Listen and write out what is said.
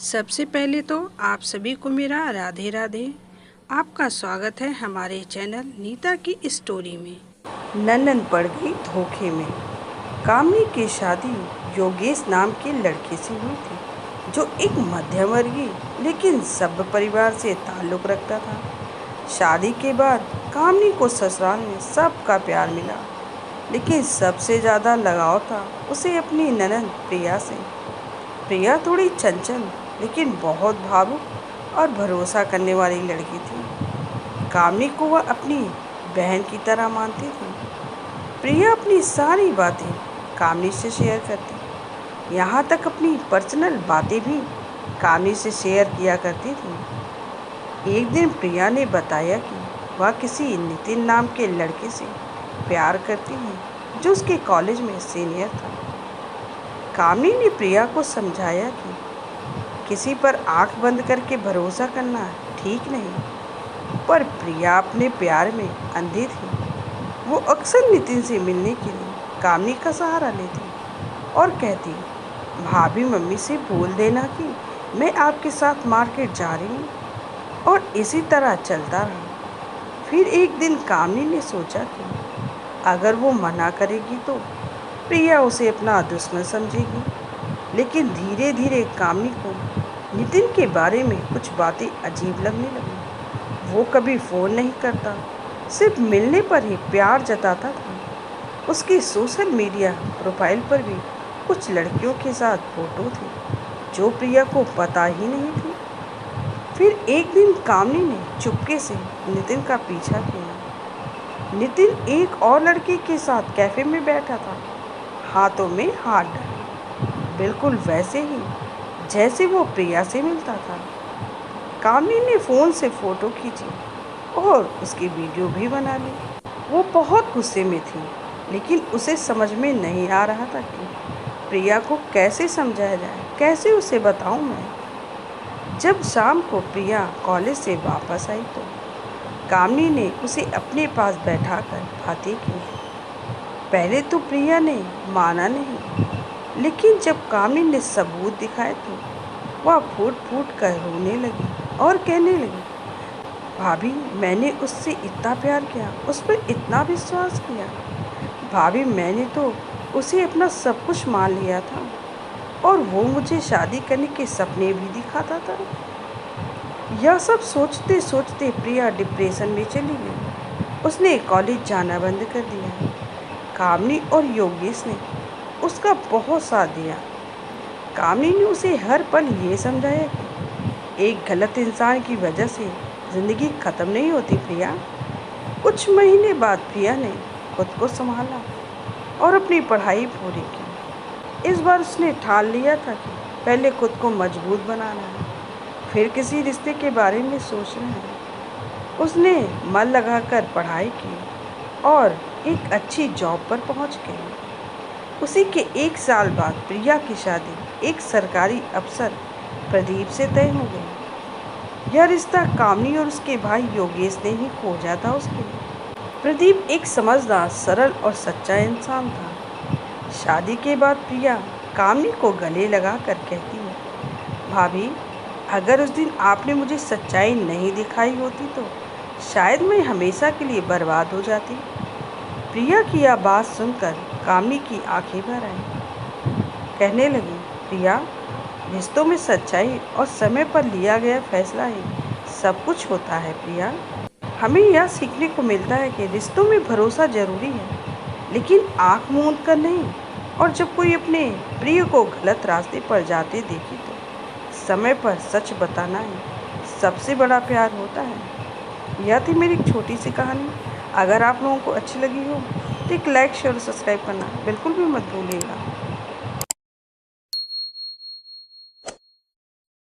सबसे पहले तो आप सभी को मेरा राधे राधे। आपका स्वागत है हमारे चैनल नीता की स्टोरी में। ननन पड़ गई धोखे में। कामनी की शादी योगेश नाम के लड़के से हुई थी, जो एक मध्यम वर्गीय लेकिन सभ्य परिवार से ताल्लुक़ रखता था। शादी के बाद कामनी को ससुराल में सबका प्यार मिला, लेकिन सबसे ज़्यादा लगाव था उसे अपनी ननन प्रिया से। प्रिया थोड़ी चंचल लेकिन बहुत भावुक और भरोसा करने वाली लड़की थी। कामनी को वह अपनी बहन की तरह मानती थी। प्रिया अपनी सारी बातें कामनी से शेयर करती, यहाँ तक अपनी पर्सनल बातें भी कामनी से शेयर किया करती थी। एक दिन प्रिया ने बताया कि वह किसी नितिन नाम के लड़के से प्यार करती है, जो उसके कॉलेज में सीनियर था। कामनी ने प्रिया को समझाया कि किसी पर आंख बंद करके भरोसा करना ठीक नहीं, पर प्रिया अपने प्यार में अंधी थी। वो अक्सर नितिन से मिलने के लिए कामनी का सहारा लेती और कहती, भाभी मम्मी से बोल देना कि मैं आपके साथ मार्केट जा रही हूँ, और इसी तरह चलता रहा। फिर एक दिन कामनी ने सोचा कि अगर वो मना करेगी तो प्रिया उसे अपना दुश्मन समझेगी। लेकिन धीरे धीरे कामनी को नितिन के बारे में कुछ बातें अजीब लगने लगी। वो कभी फ़ोन नहीं करता, सिर्फ मिलने पर ही प्यार जताता था। उसकी सोशल मीडिया प्रोफाइल पर भी कुछ लड़कियों के साथ फ़ोटो थी, जो प्रिया को पता ही नहीं थी। फिर एक दिन कामनी ने चुपके से नितिन का पीछा किया। नितिन एक और लड़की के साथ कैफ़े में बैठा था, हाथों में हाथ डाले, बिल्कुल वैसे ही जैसे वो प्रिया से मिलता था। कामनी ने फ़ोन से फ़ोटो खींची और उसकी वीडियो भी बना ली। वो बहुत गुस्से में थी, लेकिन उसे समझ में नहीं आ रहा था कि प्रिया को कैसे समझाया जाए, कैसे उसे बताऊं मैं। जब शाम को प्रिया कॉलेज से वापस आई तो कामनी ने उसे अपने पास बैठाकर बातें की। पहले तो प्रिया ने माना नहीं, लेकिन जब कामनी ने सबूत दिखाए तो वह फूट फूट कर रोने लगी और कहने लगी, भाभी मैंने उससे इतना प्यार किया, उस पर इतना विश्वास किया। भाभी मैंने तो उसे अपना सब कुछ मान लिया था, और वो मुझे शादी करने के सपने भी दिखाता था। यह सब सोचते सोचते प्रिया डिप्रेशन में चली गई। उसने कॉलेज जाना बंद कर दिया। कामनी और योगेश ने उसका बहुत साथ दिया। कामनी ने उसे हर पल ये समझाया कि एक गलत इंसान की वजह से ज़िंदगी ख़त्म नहीं होती प्रिया। कुछ महीने बाद प्रिया ने खुद को संभाला और अपनी पढ़ाई पूरी की। इस बार उसने ठान लिया था कि पहले खुद को मजबूत बनाना है, फिर किसी रिश्ते के बारे में सोचना है। उसने मन लगाकर पढ़ाई की और एक अच्छी जॉब पर पहुंच गई। उसी के एक साल बाद प्रिया की शादी एक सरकारी अफसर प्रदीप से तय हो गई। यह रिश्ता कामनी और उसके भाई योगेश ने ही खोजा था उसके लिए। प्रदीप एक समझदार, सरल और सच्चा इंसान था। शादी के बाद प्रिया कामनी को गले लगा कर कहती है, भाभी अगर उस दिन आपने मुझे सच्चाई नहीं दिखाई होती तो शायद मैं हमेशा के लिए बर्बाद हो जाती। प्रिया की यह बात सुनकर कामनी की आंखें भर आईं। कहने लगी, प्रिया रिश्तों में सच्चाई और समय पर लिया गया फैसला ही सब कुछ होता है। प्रिया हमें यह सीखने को मिलता है कि रिश्तों में भरोसा जरूरी है, लेकिन आँख मूंद कर नहीं। और जब कोई अपने प्रिय को गलत रास्ते पर जाते देखे तो समय पर सच बताना ही सबसे बड़ा प्यार होता है। यह थी मेरी छोटी सी कहानी। अगर आप लोगों को अच्छी लगी हो तो एक लाइक शेयर और सब्सक्राइब करना बिल्कुल भी मत भूलिएगा।